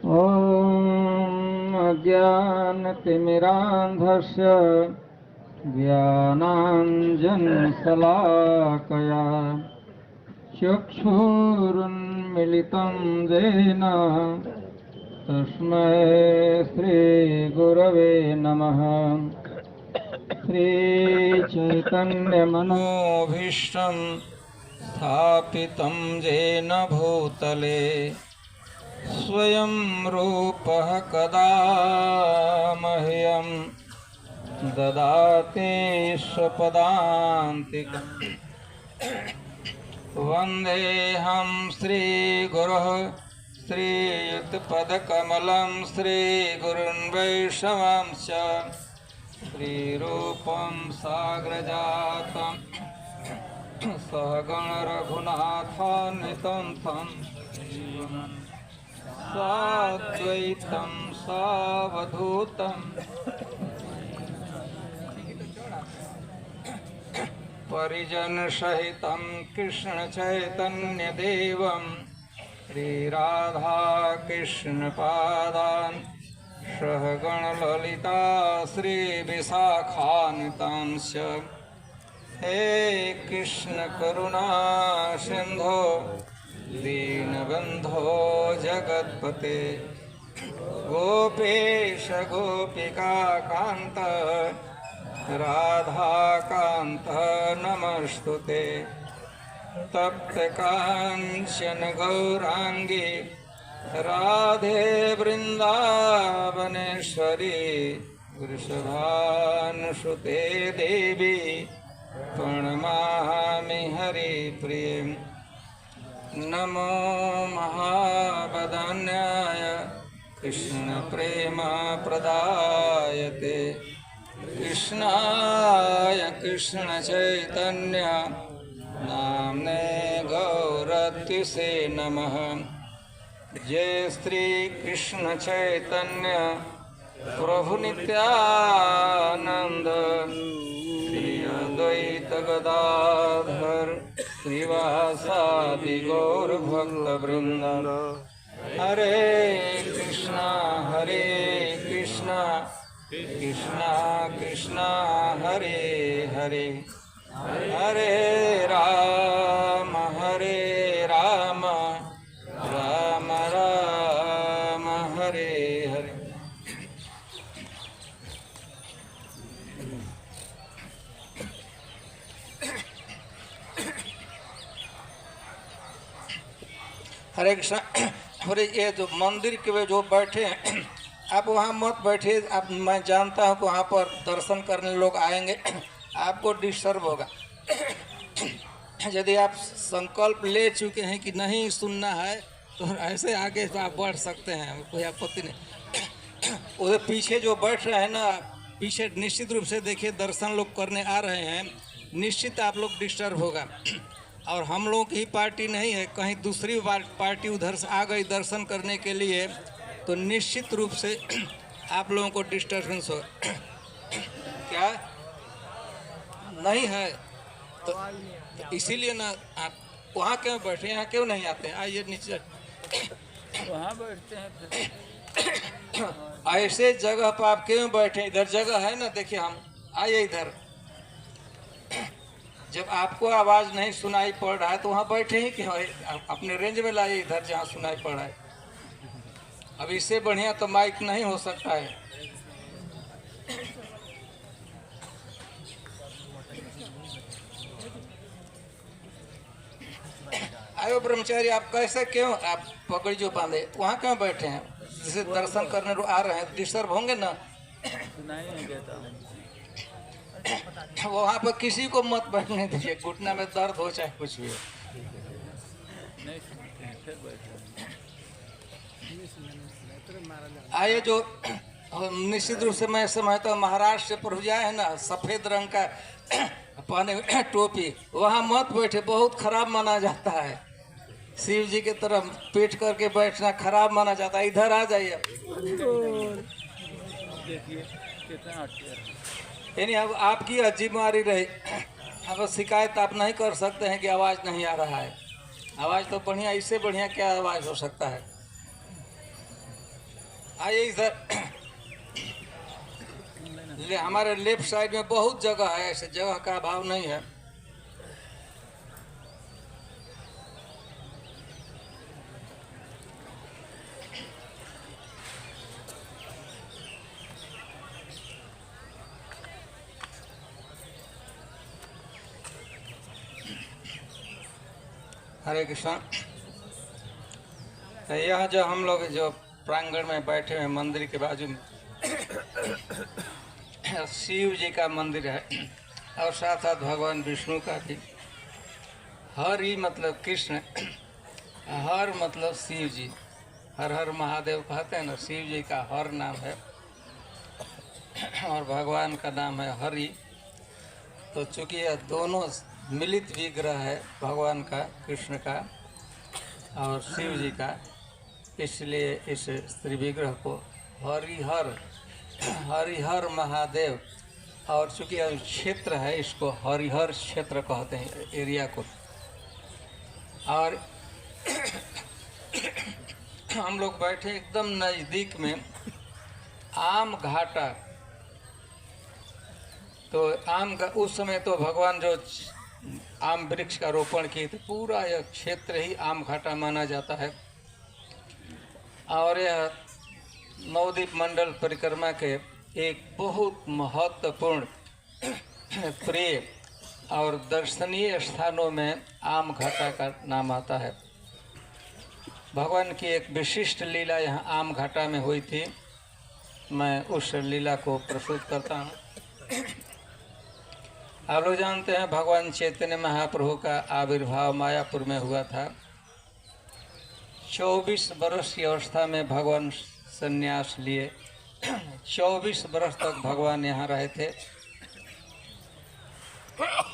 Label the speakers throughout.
Speaker 1: ॐ अज्ञानतिमिरान्धस्य ज्ञानाञ्जनशलाकया चक्षुरुन्मिलितं येन तस्मै श्रीगुरवे नमः। श्रीचैतन्यमनोभीष्टं स्थापितं येन भूतले स्वयं रूपः कदा मह्यं ददाति स्वपदान्तिकम्। वन्देऽहं श्रीगुरोः श्रीयुतपदकमलं श्रीगुरुन् वैष्णवांश्च श्रीरूपं साग्रजातं सहगण रघुनाथान्वितं तं साद्वैतं सावधूतं परिजनसहितं कृष्णचैतन्यदेवं श्रीराधाकृष्णपादान् सहगणललिता श्रीविशाखान्वितांश्च। हे कृष्ण करुणा सिन्धो दीनबन्धो जगत्पते गोपेश गोपिका कान्त राधाकान्त नमस्तुते। तप्त काञ्चन गौरांगी राधे वृंदावनेश्वरी वृषभानुसुते देवी प्रणमामि हरिप्रिये। नमो महावदन्याय कृष्ण प्रेम प्रदायते कृष्णाय कृष्ण चैतन्य नाम्ने गौरत्युसे नमः। जय श्री कृष्ण चैतन्य प्रभु नित्यानंद श्री अद्वैत गदाधर श्रीवासादि गौर भक्त वृंद। हरे कृष्णा कृष्णा कृष्णा हरे हरे हरे राम राम राम हरे हरे। हरे कृष्ण। अरे ये जो मंदिर के वे जो बैठे हैं, आप वहाँ मत बैठिए। आप, मैं जानता हूँ कि वहाँ पर दर्शन करने लोग आएंगे, आपको डिस्टर्ब होगा। यदि आप संकल्प ले चुके हैं कि नहीं सुनना है तो ऐसे आगे तो आप बढ़ सकते हैं, कोई आपत्ति नहीं। उधर पीछे जो बैठ रहे हैं ना, पीछे निश्चित रूप से देखिए दर्शन लोग करने आ रहे हैं, निश्चित आप लोग डिस्टर्ब होगा। और हम लोगों की पार्टी नहीं है, कहीं दूसरी पार्टी उधर से आ गई दर्शन करने के लिए तो निश्चित रूप से आप लोगों को डिस्टर्बेंस होगा। क्या नहीं है तो इसीलिए ना आप वहाँ क्यों बैठे, यहाँ क्यों नहीं आते हैं? आइए नीचे
Speaker 2: वहाँ बैठते हैं।
Speaker 1: ऐसे जगह पर आप क्यों बैठे? इधर जगह है ना, देखिए हम आइए इधर। जब आपको आवाज़ नहीं सुनाई पड़ रहा है तो वहाँ बैठे ही क्यों? अपने रेंज में लाइए इधर जहाँ सुनाई पड़ रहा है। अब इससे बढ़िया तो माइक नहीं हो सकता है। आयो ब्रह्मचारी, आप कैसे क्यों आप पगड़ी जो बांधे वहाँ क्यों बैठे हैं? जिसे दर्शन करने आ रहे हैं डिस्टर्ब होंगे ना।
Speaker 2: नहीं देता
Speaker 1: वहाँ पर किसी को मत बैठने दीजिए, घुटना में दर्द हो चाहे कुछ भी हो।
Speaker 2: नहीं सुनते हैं, फिर बैठे।
Speaker 1: आइए जो निश्चित रूप से मैं समझता हूँ महाराष्ट्र से प्रभु है ना, सफ़ेद रंग का पहने टोपी, वहाँ मत बैठे, बहुत खराब माना जाता है। शिव जी की तरफ पीठ करके बैठना खराब माना जाता है। इधर आ जाइए।
Speaker 2: देखिए कितना
Speaker 1: यानी अब आपकी जिम्मेदारी रही। अब शिकायत आप नहीं कर सकते हैं कि आवाज़ नहीं आ रहा है। आवाज़ तो बढ़िया, इससे बढ़िया क्या आवाज़ हो सकता है। आइए इधर। हमारे लेफ्ट साइड में बहुत जगह है, ऐसे जगह का अभाव नहीं है। हरे कृष्ण। तो यह जो हम लोग जो प्रांगण में बैठे हैं मंदिर के बाजू में शिव जी का मंदिर है और साथ साथ भगवान विष्णु का भी। हरि मतलब कृष्ण, हर मतलब शिव जी, हर हर महादेव कहते हैं ना, शिव जी का हर नाम है और भगवान का नाम है हरि। तो चूँकि यह दोनों मिलित विग्रह है भगवान का, कृष्ण का और शिव जी का, इसलिए इस स्त्री विग्रह को हरिहर हरिहर महादेव, और चूँकि यह क्षेत्र है इसको हरिहर क्षेत्र कहते हैं एरिया को। और हम लोग बैठे एकदम नज़दीक में आम घाटा। तो आम का उस समय तो भगवान जो आम वृक्ष का रोपण किए थे, पूरा यह क्षेत्र ही आम घाटा माना जाता है। और यह नवद्वीप मंडल परिक्रमा के एक बहुत महत्वपूर्ण प्रिय और दर्शनीय स्थानों में आम घाटा का नाम आता है। भगवान की एक विशिष्ट लीला यहाँ आम घाटा में हुई थी। मैं उस लीला को प्रस्तुत करता हूँ। आप लोग जानते हैं भगवान चैतन्य महाप्रभु का आविर्भाव मायापुर में हुआ था। 24 वर्ष की अवस्था में भगवान संन्यास लिए। 24 वर्ष तक भगवान यहाँ रहे थे।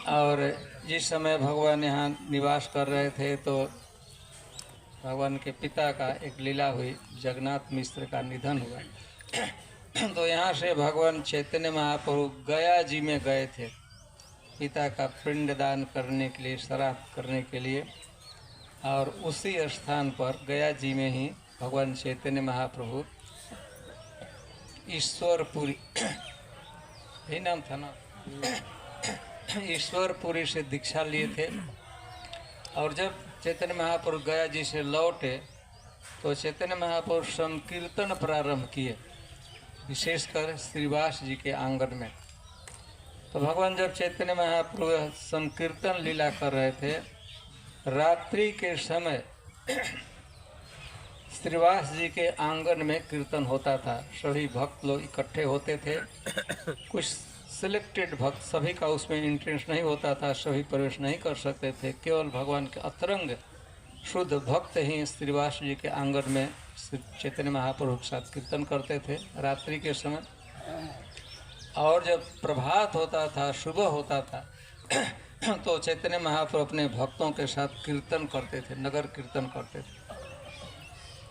Speaker 1: और जिस समय भगवान यहाँ निवास कर रहे थे तो भगवान के पिता का एक लीला हुई, जगन्नाथ मिश्र का निधन हुआ। तो यहाँ से भगवान चैतन्य महाप्रभु गया जी में गए थे पिता का पिंडदान करने के लिए, श्राद्ध करने के लिए। और उसी स्थान पर गया जी में ही भगवान चैतन्य महाप्रभु ईश्वरपुरी यही नाम था ना, ईश्वरपुरी से दीक्षा लिए थे। और जब चैतन्य महाप्रभु गया जी से लौटे तो चैतन्य महाप्रभु संकीर्तन प्रारंभ किए, विशेषकर श्रीवास जी के आंगन में। तो भगवान जब चैतन्य महाप्रभु संकीर्तन लीला कर रहे थे, रात्रि के समय श्रीवास जी के आंगन में कीर्तन होता था। सभी भक्त लोग इकट्ठे होते थे। कुछ सिलेक्टेड भक्त, सभी का उसमें इंटरेस्ट नहीं होता था, सभी प्रवेश नहीं कर सकते थे। केवल भगवान के अतरंग शुद्ध भक्त ही श्रीवास जी के आंगन में चैतन्य महाप्रभु के साथ कीर्तन करते थे रात्रि के समय। और जब प्रभात होता था, सुबह होता था तो चैतन्य महाप्रभु अपने भक्तों के साथ कीर्तन करते थे, नगर कीर्तन करते थे।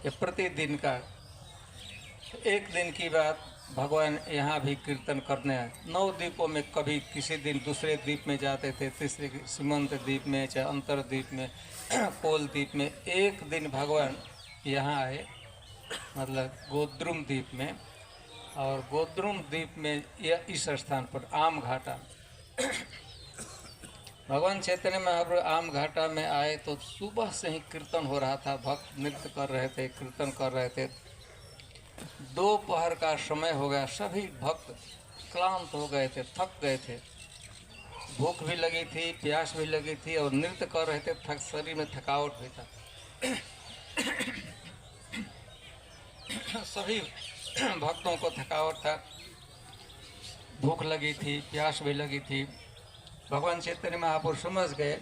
Speaker 1: ये प्रतिदिन का। एक दिन की बात, भगवान यहाँ भी कीर्तन करने आए। 9 द्वीपों में कभी किसी दिन दूसरे द्वीप में जाते थे, तीसरे सीमंत द्वीप में, चाहे अंतर द्वीप में, कोल द्वीप में। एक दिन भगवान यहाँ आए, मतलब गोद्रुम द्वीप में। और गोद्रुम द्वीप में यह इस स्थान पर आम घाटा भगवान चैतन्य महाप्रभु आम घाटा में आए तो सुबह से ही कीर्तन हो रहा था, भक्त नृत्य कर रहे थे, कीर्तन कर रहे थे। दोपहर का समय हो गया, सभी भक्त क्लांत हो गए थे, थक गए थे, भूख भी लगी थी, प्यास भी लगी थी और नृत्य कर रहे थे, शरीर में थकावट हुई था। सभी भक्तों को थकावट था, भूख लगी थी, प्यास भी लगी थी। भगवान चैतन्य महापुरुष समझ गए,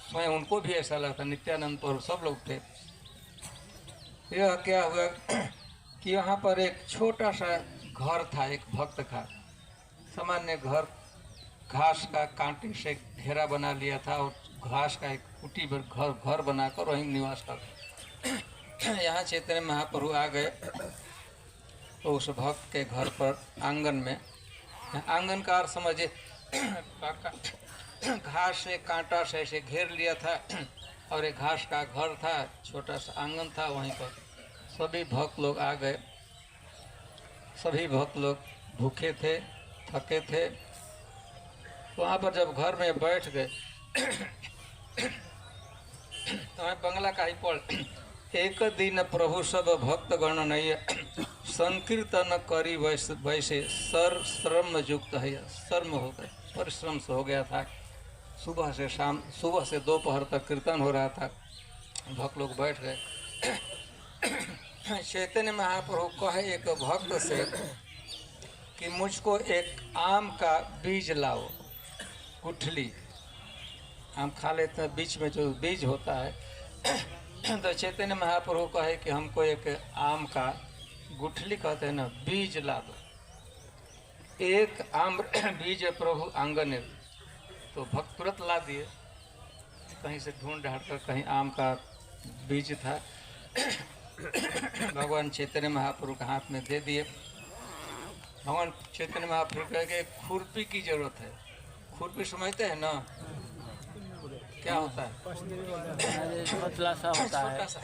Speaker 1: स्वयं उनको भी ऐसा लगता, नित्यानंद और सब लोग थे। यह क्या हुआ कि यहाँ पर एक छोटा सा घर था, एक भक्त का सामान्य घर, घास का कांटे से घेरा बना लिया था और घास का एक कुटी पर घर बनाकर वहीं निवास कर। यहाँ चैतन्य महाप्रभु आ गए तो उस भक्त के घर पर आंगन में, आंगन का अर्थ समझे, घास से कांटा से ऐसे घेर लिया था और एक घास का घर था, छोटा सा आंगन था, वहीं पर सभी भक्त लोग आ गए सभी भक्त लोग भूखे थे, थके थे। वहाँ पर जब घर में बैठ गए तो मैं बंगला का ही पढ़, एक दिन प्रभु सब भक्त गण नहीं संकीर्तन करी वैसे सर श्रम युक्त है, शर्म हो गए, परिश्रम से हो गया था। सुबह से शाम, सुबह से दोपहर तक कीर्तन हो रहा था, भक्त लोग बैठ गए। चैतन्य महाप्रभु कहे एक भक्त से कि मुझको एक आम का बीज लाओ, गुठली, हम खा लेते हैं बीच में जो बीज होता है। तो चैतन्य महाप्रभु कहे कि हमको एक आम का गुठली कहते हैं ना, बीज ला दो। एक आम बीज प्रभु आंगन, तो भक्त तुरंत ला दिए, कहीं से ढूंढ ढांढ कर कहीं आम का बीज था। भगवान चैतन्य महाप्रभु के हाथ में दे दिए। भगवान चैतन्य महाप्रभु कहे कि खुरपी की जरूरत है। खुरपी समझते हैं ना क्या होता है?
Speaker 2: पतला सा होता है,
Speaker 1: छोटा सा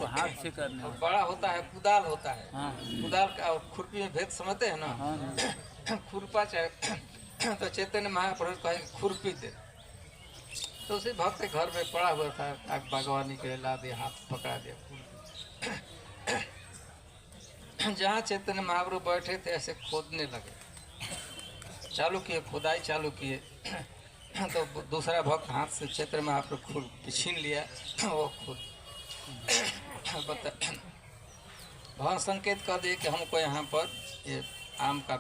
Speaker 1: हाथ से
Speaker 2: करने
Speaker 1: और बड़ा होता है कुदाल होता है।
Speaker 2: हाँ।
Speaker 1: कुदाल का और खुरपी में भेद समझते हैं ना?
Speaker 2: हाँ।
Speaker 1: खुरपा चाहे तो चैतन्य महाप्रभु कहे खुरपी दे, तो उसी भक्त के घर में पड़ा हुआ था, आग बागवानी के लिए ला दिया, हाथ पकड़ा दिया खुरपी। जहाँ चैतन्य महाप्रभु बैठे थे ऐसे खोदने लगे, चालू किए, खुदाई चालू किए। तो दूसरा भक्त हाथ से चैतन्य महाप्रभु खुद छीन लिया, वो खुद बता भगवान संकेत कर दिए कि हमको यहाँ पर ये आम का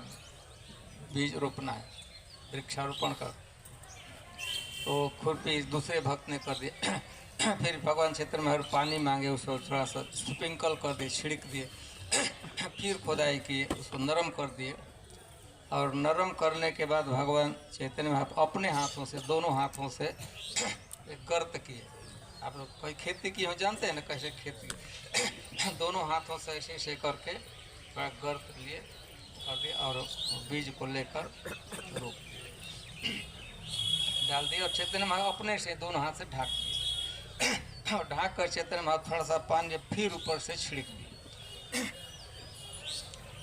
Speaker 1: बीज रोपना है, वृक्षारोपण कर। तो खुरपी दूसरे भक्त ने कर दिया। फिर भगवान चैतन्य महाप्रभु पानी मांगे, उसको थोड़ा सा स्प्रिंकल कर दिए, छिड़क दिए। फिर खुदाई किए, उसको नरम कर दिए, और नरम करने के बाद भगवान चैतन्य महाप्रभु अपने हाथों से, दोनों हाथों से एक गर्त किए। आप लोग कोई खेती की हो जानते हैं ना कैसे खेती? दोनों हाथों से ऐसे ऐसे करके बड़ा गर्त लिए कर दिए, और बीज को लेकर रोप डाल दिए। और चैतन्य महाप्रभु अपने से दोनों हाथ से ढाक दिए, और ढाक कर चैतन्य महाप्रभु थोड़ा सा पानी फिर ऊपर से छिड़क दिए।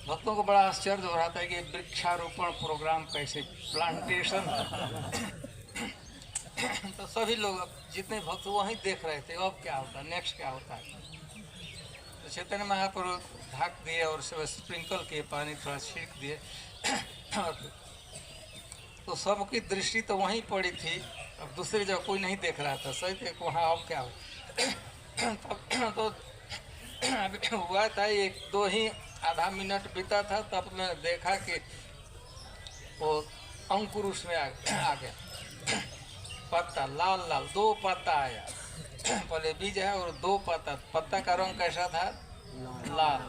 Speaker 1: भक्तों को बड़ा आश्चर्य हो रहा था कि वृक्षारोपण प्रोग्राम कैसे, प्लांटेशन। तो सभी लोग जितने भक्त वहीं देख रहे थे, अब क्या होता है, नेक्स्ट क्या होता है। तो चैतन्य महाप्रभु ढाक दिए और सब स्प्रिंकल किए, पानी थोड़ा छिड़क दिए। तो सबकी दृष्टि तो वहीं पड़ी थी, अब दूसरी जगह कोई नहीं देख रहा था। सही थे वहाँ अब क्या हो। तो हुआ था एक दो ही आधा मिनट बीता था, तब मैंने देखा कि वो अंकुर उसमें आ गया, पत्ता लाल लाल, दो पत्ता आया। पहले बीज है और दो पत्ता, पत्ता का रंग कैसा था? लाल,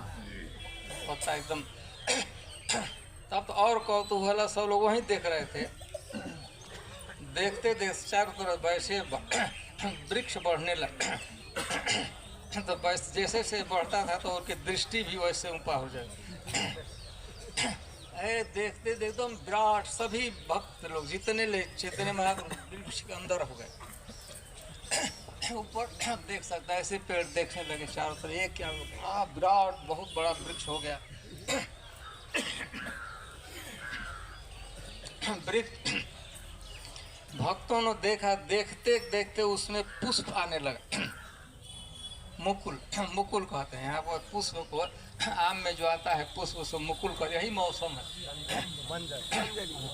Speaker 1: पत्ता एकदम। तब तो और कौतूहल, सब लोग वहीं देख रहे थे। देखते देखते चारों तरफ वैसे वृक्ष बढ़ने लगा। तो बस जैसे से बढ़ता था तो उनकी दृष्टि भी वैसे ऊपर हो जाती। देखते देखते एकदम विराट, सभी भक्त लोग जितने ले चैतन्य महाप्रभु वृक्ष के अंदर हो गए। ऊपर देख सकता है, ऐसे पेड़ देखने लगे चारों तरफ। ये क्या विराट बहुत बड़ा वृक्ष हो गया। वृक्ष भक्तों ने देखा, देखते देखते उसमें पुष्प आने लगा। मुकुल, मुकुल कहते हैं यहाँ पर पुष्प को, आम में जो आता है पुष्प, उसको मुकुल कहते हैं। यही मौसम है,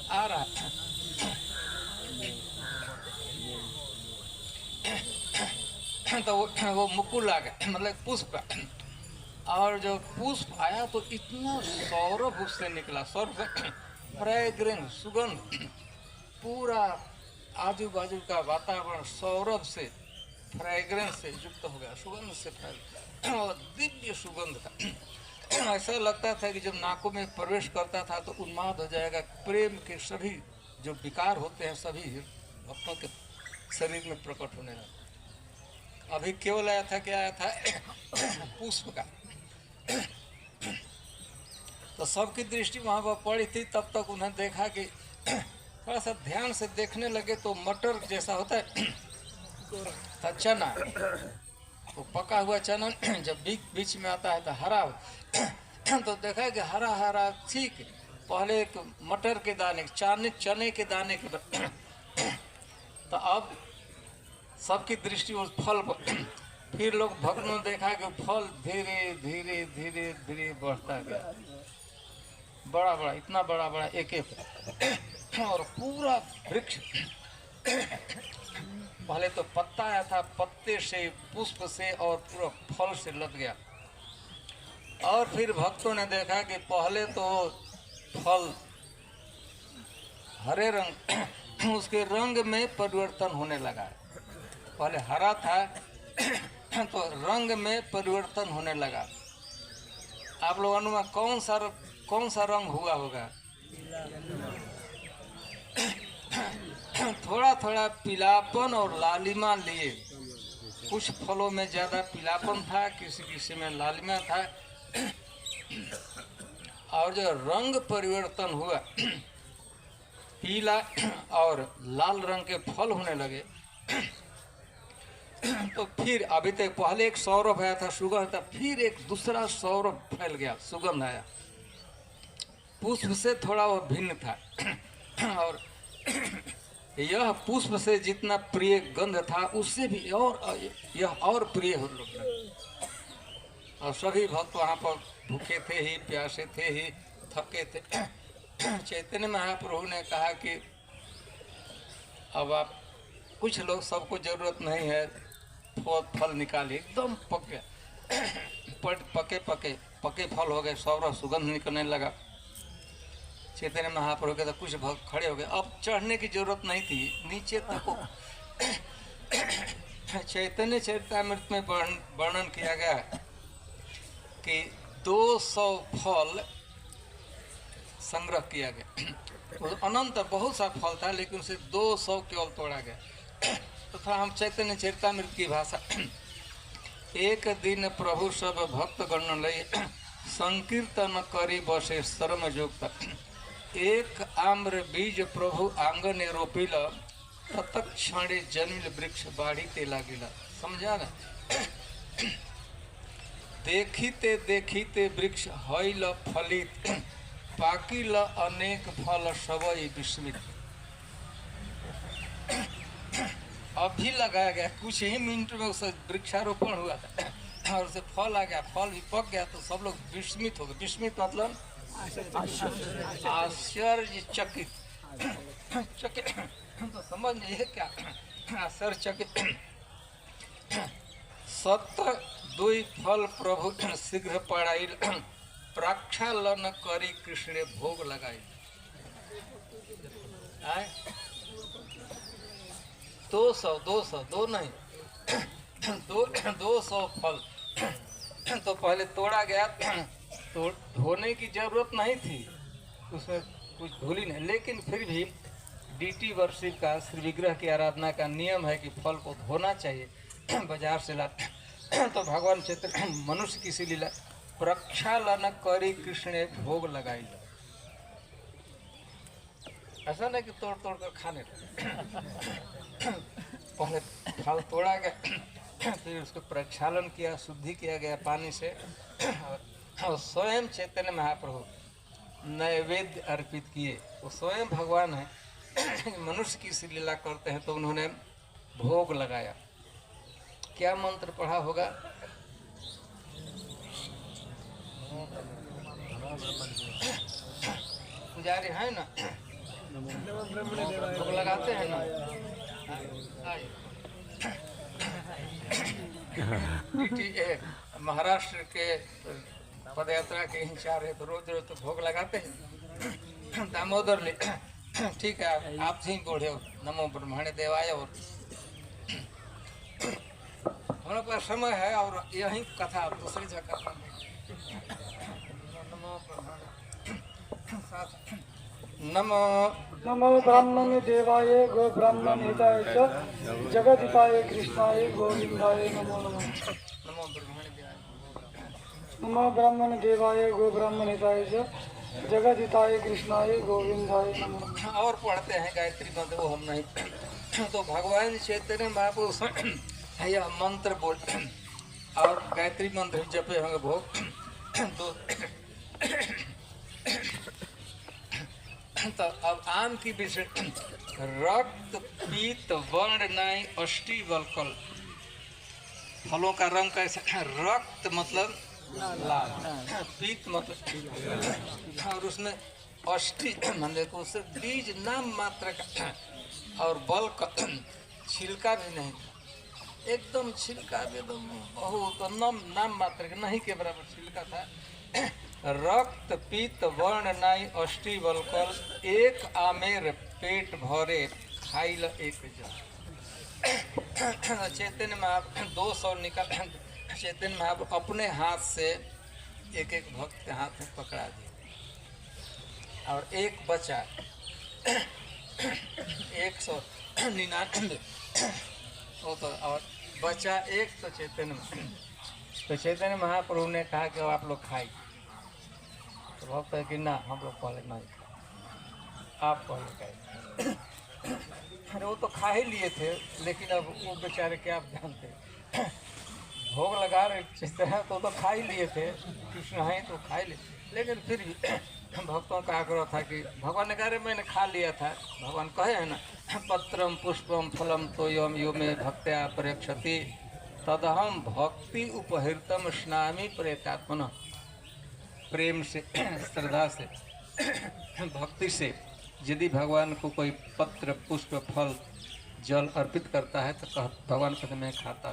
Speaker 1: आ रहा है। तो वो मुकुल आ गया, मतलब पुष्प। और जो पुष्प आया तो इतना सौरभ उससे निकला, सौरभ फ्रेग्रेंस, सुगंध, पूरा आजू बाजू का वातावरण सौरभ से, फ्रेग्रेंस से युक्त हो गया, सुगंध से फैल, और दिव्य सुगंध था। ऐसा लगता था कि जब नाकों में प्रवेश करता था तो उन्माद हो जाएगा। प्रेम के सभी जो विकार होते हैं सभी भक्तों के शरीर में प्रकट होने लगा। अभी केवल आया था, क्या आया था? पुष्प का। तो सबकी दृष्टि वहाँ पर पड़ी थी। तब तक उन्हें देखा कि थोड़ा सा ध्यान से देखने लगे तो मटर जैसा होता है था चना, तो पका हुआ चना जब बीच में आता है तो हरा तो देखा कि हरा हरा ठीक पहले एक मटर के दाने चने के दाने के तो अब सबकी दृष्टि उस फल पर। फिर लोग भक्त ने देखा कि फल धीरे धीरे धीरे धीरे बढ़ता गया, बड़ा बड़ा, इतना बड़ा बड़ा एक एक, और पूरा वृक्ष। पहले तो पत्ता आया था, पत्ते से, पुष्प से और पूरा फल से लद गया। और फिर भक्तों ने देखा कि पहले तो फल हरे रंग, उसके रंग में परिवर्तन होने लगा। पहले हरा था तो रंग में परिवर्तन होने लगा। आप लोगों ने कौन सा रंग हुआ होगा? थोड़ा थोड़ा पीलापन और लालिमा लिए। कुछ फलों में ज़्यादा पीलापन था, किसी किसी में लालिमा था। और जो रंग परिवर्तन हुआ, पीला और लाल रंग के फल होने लगे, तो फिर अभी तक पहले एक सौरभ आया था, सुगंध था, फिर एक दूसरा सौरभ फैल गया, सुगंध आया। पुष्प से थोड़ा वह भिन्न था। और यह पुष्प से जितना प्रिय गंध था, उससे भी और यह और प्रिय हो लगा। और सभी भक्त वहाँ पर भूखे थे ही, प्यासे थे ही, थके थे। चैतन्य महाप्रभु ने कहा कि अब आप कुछ लोग, सबको जरूरत नहीं है, फल निकालिए। एकदम पक गया, पके फल हो गए, सौरभ सुगंध निकलने लगा। चैतन्य महाप्रभु के तो कुछ भक्त खड़े हो गए, अब चढ़ने की जरूरत नहीं थी नीचे तक। चैतन्य चरितामृत में वर्णन किया गया कि 200 फल संग्रह किया गया। तो अनंत बहुत सा फल था, लेकिन उसे 200 केवल तोड़ा गया। तो थोड़ा हम चैतन्य चरितामृत की भाषा। एक दिन प्रभु सब भक्त गण लई संकीर्तन करी बसे शर्म जोगता। एक आम्र बीज प्रभु आंगने रोपिल, तत्क्षणे जनिल वृक्ष बाढ़ीते लागिला। समझा ना? देखिते देखिते वृक्ष हईल फलित, पाकिल अनेक फल सबई विस्मित। अभी लगाया गया, कुछ ही मिनट में उसे वृक्षारोपण हुआ था और उसे फल आ गया, फल भी पक गया, तो सब लोग विस्मित हो गए। विस्मित मतलब आश्चर्यचकित। चकित तो समझ नहीं क्या आश्चर्यचकित। सत्य दुई फल प्रभु शीघ्र पड़ाइल, प्रक्षालन करी कृष्ण भोग लगाई। 200 दो नहीं, 200 फल तो पहले तोड़ा गया। तो धोने की जरूरत नहीं थी, उसमें कुछ धूली नहीं, लेकिन फिर भी डीटी वर्षिप का, श्री विग्रह की आराधना का नियम है कि फल को धोना चाहिए। बाजार से ला तो भगवान चैतन्य मनुष्य की सी लीला, प्रक्षालन करी कृष्ण भोग लगाई। ऐसा नहीं कि तोड़ तोड़ कर खाने पहले फल तोड़ा गया, फिर उसको प्रक्षालन किया, शुद्धि किया गया पानी से, और स्वयं चैतन्य महाप्रभु नैवेद्य अर्पित किए। वो स्वयं भगवान है, मनुष्य की सी लीला करते हैं, तो उन्होंने भोग लगाया। क्या मंत्र पढ़ा होगा? पुजारी है ना, भोग लगाते हैं ना। महाराष्ट्र के पदयात्रा के इंचार्ज है, तो रोज रोज तो भोग लगाते हैं। दामोदर ले ठीक है, आप ही बोले नमो ब्रह्मणे देवाय। और हमारे पास समय है और यही कथा दूसरी जगह। नमो
Speaker 3: नमो ब्राह्मण देवाय गो ब्राह्मण हिताय च जगदिताय कृष्णाय गोविंदाय नमो नमः।
Speaker 1: नमो ब्रह्मणे देवाय।
Speaker 3: नमो ब्राह्मण देवाय गो ब्राह्मण हिताय च जगदिताय कृष्णाय गोविंदाय नमो नमः।
Speaker 1: और पढ़ते हैं गायत्री मंत्र, वो हम नहीं। तो भगवान चैतन्य महाप्रभु यह मंत्र बोल और गायत्री मंत्र जपे होंगे भोग। तो अब आम की विषय रक्त पीत वर्ण नाई अष्टि वल्कल। फलों का रंग कैसा? रक्त मतलब लाल, पीत मतलब, और उसमें अष्टि मतलब को उससे बीज नाम मात्र का, और बल का छिलका भी नहीं, एकदम छिलका भी एकदम बहुत नाम मात्र का नहीं के बराबर छिलका था। रक्त पीत वर्ण नाई अष्टि वल्कल, एक आमेर पेट भरे खाइल एक जल। चैतन्य महाप्रभु 200 निकल, चैतन्य महाप्रभु अपने हाथ से एक एक भक्त के हाथ में पकड़ा दिए, और एक बचा 199 वो तो, और बचा एक तो चैतन्य महाप्रभु ने कहा कि आप लोग खाइए। तो भक्त है कि ना, हम लोग पहले नहीं खाए, आप पहले खाइए। अरे वो तो खा ही लिए थे, लेकिन अब वो बेचारे क्या आप जानते, भोग लगा रहे तो खा ही लिए थे, कृष्ण हैं तो खा ही लिए, लेकिन फिर भी भक्तों का आग्रह था कि भगवान ने कहा रहे मैंने खा लिया था। भगवान कहे हैं ना, पत्रम पुष्पम फलम तोयम यो में भक्त्या परेक्षति तदहम भक्ति उपहृतम स्नामी प्रेतात्मन। प्रेम से, श्रद्धा से, भक्ति से यदि भगवान को कोई पत्र पुष्प फल जल अर्पित करता है तो भगवान कहते मैं खाता,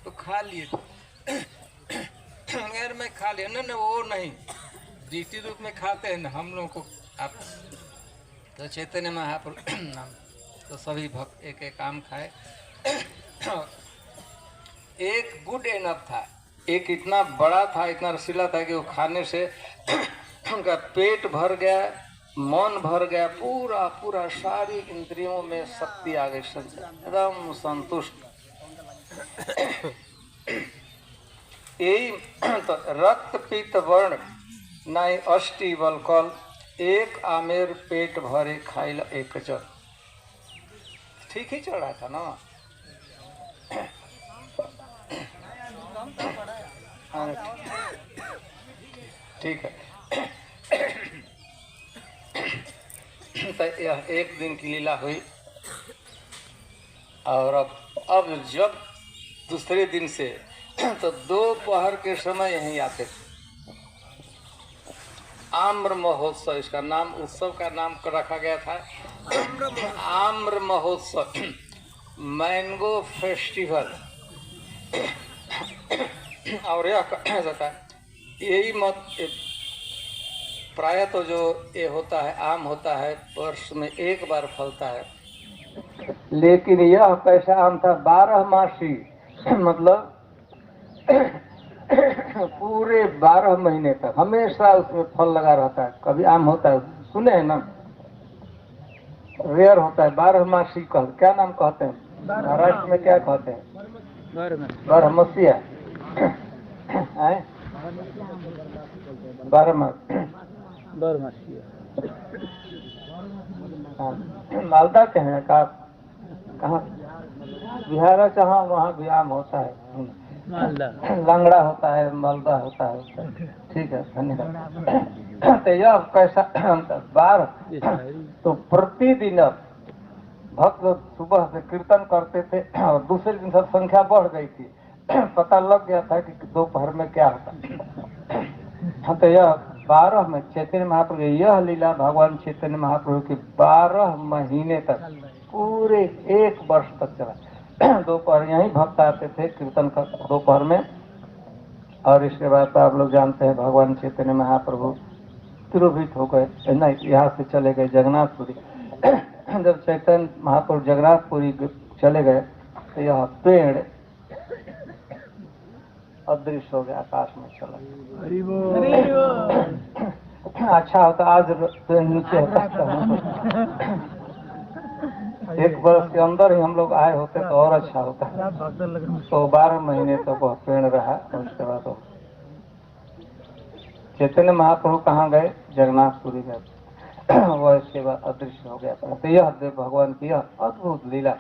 Speaker 1: तो खा लिए। अगर मैं खा लिया ना, वो नहीं, दृष्टि रूप में खाते हैं ना हम लोगों को आप। तो चैतन्य महाप्रभु नाम तो सभी भक्त एक एक आम खाए। एक गुड एनफ था, एक इतना बड़ा था, इतना रसीला था कि वो खाने से उनका पेट भर गया, मन भर गया, पूरा पूरा सारी इंद्रियों में शक्ति आ गई, एकदम संतुष्ट। यही तो रक्त पीत वर्ण नाई अष्टि वल्कल, एक आमेर पेट भरे खाइल एक जल। ठीक ही चल रहा था ना। ठीक है। तो यह एक दिन की लीला हुई, और अब जब दूसरे दिन से तो दोपहर के समय यहीं आते थे। आम्र महोत्सव, इसका नाम, उत्सव का नाम रखा गया था आम्र महोत्सव, मैंगो फेस्टिवल। और यह कहा जाता है, यही मत प्रायः तो जो ये होता है, आम होता है, वर्ष में एक बार फलता है, लेकिन यह कैसा आम था, 12 मासी, मतलब पूरे 12 महीने तक हमेशा उसमें फल लगा रहता है। कभी आम होता है, सुने हैं ना, रेयर होता है, 12 मासी कहते, क्या नाम कहते हैं महाराष्ट्र में, क्या कहते हैं, बारहमसिया, 12 मालदा के हैं का, कहाँ बिहार जहाँ, वहाँ भी आम होता है, लंगड़ा होता है, मालदा होता है। ठीक है, धन्यवाद। तो यह कैसा 12, तो प्रतिदिन भक्त लोग सुबह से कीर्तन करते थे, और दूसरे दिन सब संख्या बढ़ गई थी, पता लग गया था कि दोपहर में क्या होता। तो यह 12 में चैतन्य महाप्रभु, यह लीला भगवान चैतन्य महाप्रभु की 12 महीने तक, पूरे 1 वर्ष तक चला। दोपहर यहीं भक्त आते थे कीर्तन कर दोपहर में, और इसके बाद आप लोग जानते हैं भगवान चैतन्य महाप्रभु तिरोहित हो गए, नहीं यहाँ से चले गए जगन्नाथपुरी। जब चैतन्य महाप्रभु जगन्नाथपुरी चले गए तो यह पेड़ अदृश्य हो गया, आकाश में चला गया। अच्छा होता आज नीचे होता, 1 वर्ष के अंदर ही हम लोग आए होते तो और अच्छा होता। तो 12 महीने तक वह पेड़ रहा, और उसके बाद चैतन्य महाप्रभु कहाँ गए, जगन्नाथपुरी गए, वह इसके बाद अदृश्य हो गया। तो यह देव भगवान की यह अद्भुत लीला,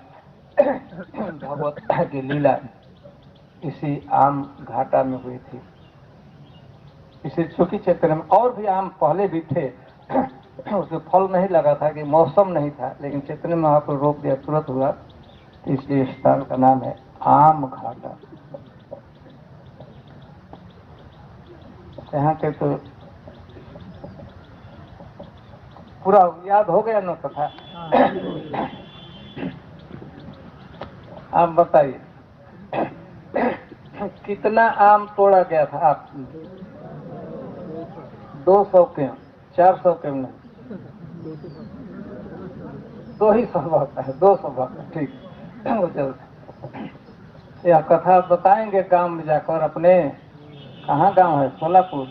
Speaker 1: भगवत की लीला इसी आम घाटा में हुई थी। इसी चूंकि चैतन्य में और भी आम पहले भी थे, उसमें फल नहीं लगा था कि मौसम नहीं था, लेकिन चैतन्य महाप्रभु रोक दिया, तुरंत हुआ। तो इसलिए स्थान का नाम है आम घाटा। यहाँ के तो पूरा याद हो गया ना कथा। आप बताइए कितना आम तोड़ा गया था? आप 200 के, 400 के नहीं, 2 ही होता है, 200 होता है, ठीक। वो चलते यह कथा बताएंगे गांव में जाकर अपने। कहाँ गांव है? सोलापुर।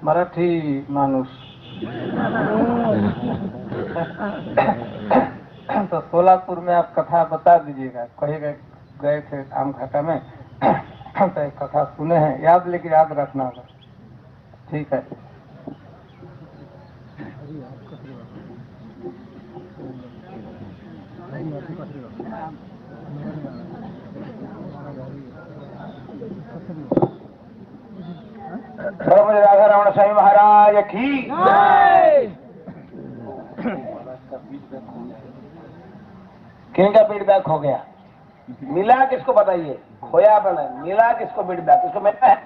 Speaker 1: मराठी मानुष। तो सोलापुर में आप कथा बता दीजिएगा, कहेगा गए थे आम घाटा में तो एक कथा सुने हैं, याद लेके याद रखना होगा, ठीक है। राधा रमण स्वामी महाराज की। किनका फीडबैक हो गया? मिला किसको बताइए? खोया बना, मिला किसको फीडबैक? इसको मिला है?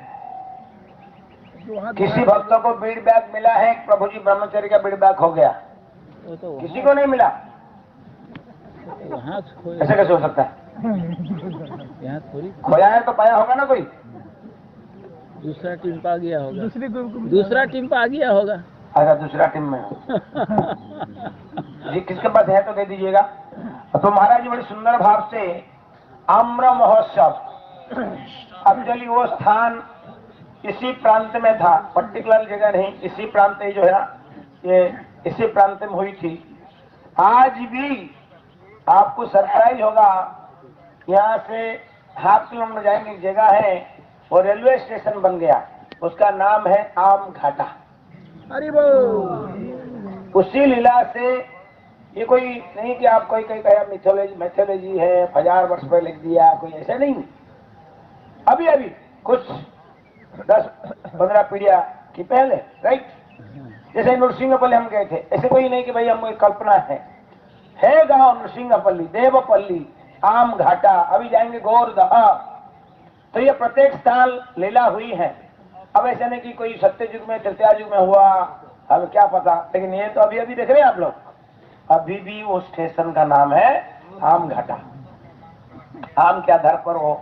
Speaker 1: किसी भक्तों को फीडबैक मिला है? प्रभु जी ब्रह्मचर्य का फीडबैक हो गया? किसी को नहीं मिला। ऐसा कैसे हो सकता है?
Speaker 2: यहाँ थोड़ी
Speaker 1: खोया है तो पाया होगा ना कोई।
Speaker 2: दूसरा टीम पे आ गया होगा, दूसरा टीम पे आ गया होगा।
Speaker 1: अच्छा, दूसरा टीम में जी। किसके पास है तो दे दीजिएगा। तो महाराज जी बड़ी सुंदर भाव से आम्र महोत्सव, एक्चुअली वो स्थान इसी प्रांत में था, पर्टिकुलर जगह नहीं, इसी प्रांत जो है ये इसी प्रांत में हुई थी। आज भी आपको सरप्राइज होगा, यहाँ से हाफ किलोमीटर जाएंगे, एक जगह है वो रेलवे स्टेशन बन गया, उसका नाम है आम घाटा।
Speaker 2: अरे वो
Speaker 1: उसी लीला से, ये कोई नहीं कि आप कोई कहीं कहा मैथोलॉजी है, 1000 वर्ष पहले लिख दिया, कोई ऐसा नहीं। अभी अभी कुछ 10-15 पीढ़ियां की पहले, राइट। जैसे नृसिंहपल्ली हम गए थे, ऐसे कोई नहीं कि भाई हम कल्पना है गांव नृसिंहपल्ली, देवपल्ली, आम घाटा, अभी जाएंगे गोरदहा। तो ये प्रत्येक स्थान लीला हुई है। अब ऐसा नहीं कि कोई सत्य युग में, तृतीया युग में हुआ, हमें क्या पता, लेकिन ये तो अभी अभी देख रहे हैं आप लोग। अभी भी वो स्टेशन का नाम है आम घाटा। आम के आधार पर वो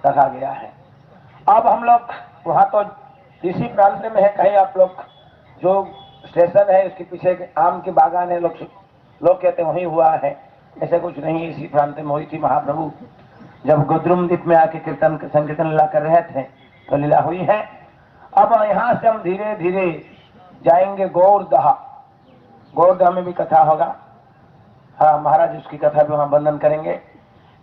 Speaker 1: रखा गया है। अब हम लोग वहां तो इसी प्रांत में है, कहीं आप लोग जो स्टेशन है उसके पीछे आम के बागान है, लोग कहते हैं वहीं हुआ है। ऐसा कुछ नहीं, इसी प्रांत में हुई थी। महाप्रभु जब गोद्रुम द्वीप में आके संकीर्तन लीला कर रहे थे तो लीला हुई है। अब यहाँ से हम धीरे धीरे जाएंगे गोरदहा। गोरदहा में भी कथा होगा। हाँ, महाराज उसकी कथा भी वहां वर्णन करेंगे।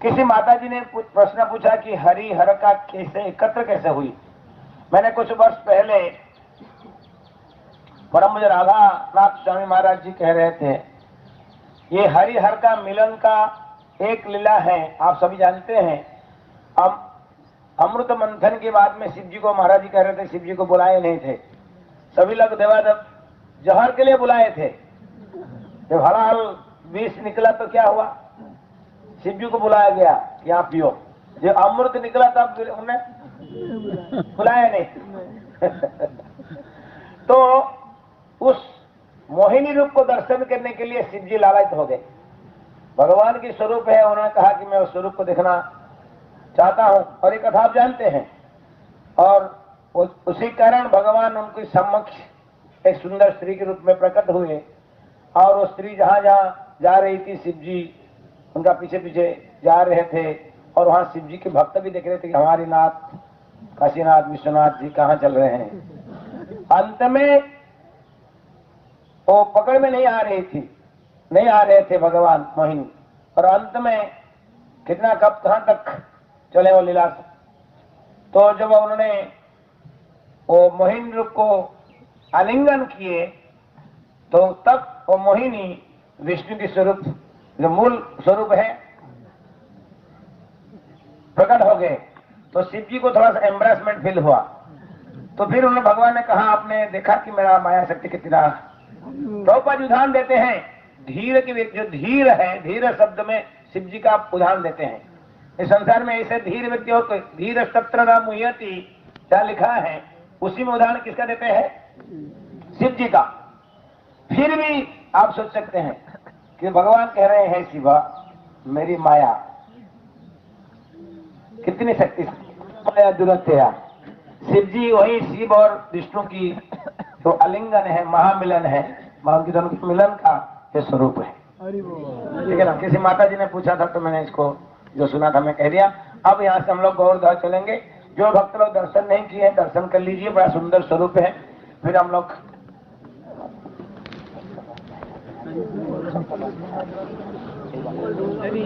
Speaker 1: किसी माता जी ने प्रश्न पूछा कि हरि हर का कैसे एकत्र कैसे हुई। मैंने कुछ वर्ष पहले परम पूज्य राधा नाथ स्वामी महाराज जी कह रहे थे, ये हरि हर का मिलन का एक लीला है, आप सभी जानते हैं। अब अमृत मंथन के बाद में शिव जी को महाराज जी कह रहे थे, शिव जी को बुलाए नहीं थे, सभी लोग देवादेव जहर के लिए बुलाए थे। जब हलाल विष निकला तो क्या हुआ? शिव जी को बुलाया गया, यहाँ पियो। जब अमृत निकला तब उन्हें बुलाया नहीं। तो उस मोहिनी रूप को दर्शन करने के लिए शिव जी लालच हो गए। भगवान की स्वरूप है, उन्होंने कहा कि मैं उस स्वरूप को देखना चाहता हूं, और ये कथा आप जानते हैं। और उसी कारण भगवान उनके समक्ष एक सुंदर स्त्री के रूप में प्रकट हुए, और वो स्त्री जहां जहां जा रही थी, शिव जी उनका पीछे पीछे जा रहे थे, और वहां शिव जी के भक्त भी देख रहे थे कि हमारे नाथ काशीनाथ विश्वनाथ जी कहाँ चल रहे हैं। अंत में वो पकड़ में नहीं आ रहे थे भगवान मोहिनी, और अंत में कितना कब कहां तक चले वो लीला। तो जब उन्होंने वो मोहिनी रूप को आलिंगन किए, तो तब वो मोहिनी विष्णु की स्वरूप, जो मूल स्वरूप है, प्रकट हो गए। तो शिव जी को थोड़ा सा एम्ब्रेसमेंट फील हुआ। तो फिर उन्होंने, भगवान ने कहा, आपने देखा कि मेरा माया शक्ति कितना
Speaker 4: प्रभुपाद उदाहरण देते हैं धीर की, जो धीर है, धीर शब्द में शिव जी का उदाहरण देते हैं। इस संसार में ऐसे धीर व्यक्ति हो तो धीर सत्र न मुह्यति, क्या लिखा है, उसी में उदाहरण किसका देते हैं? शिव जी का। फिर भी आप सोच सकते हैं कि भगवान कह रहे हैं शिवा मेरी माया कितनी शक्ति, माया दुरत्या। शिव जी वही शिव और विष्णु की जो आलिंगन है, महामिलन है, उनकी दोनों के मिलन का ये स्वरूप है। ठीक है ना। किसी माता जी ने पूछा था तो मैंने इसको जो सुना था मैं कह दिया। अब यहाँ से हम लोग गौरधाम चलेंगे। जो भक्त लोग दर्शन नहीं किए दर्शन कर लीजिए, बड़ा सुंदर स्वरूप है। फिर हम लोग
Speaker 2: अभी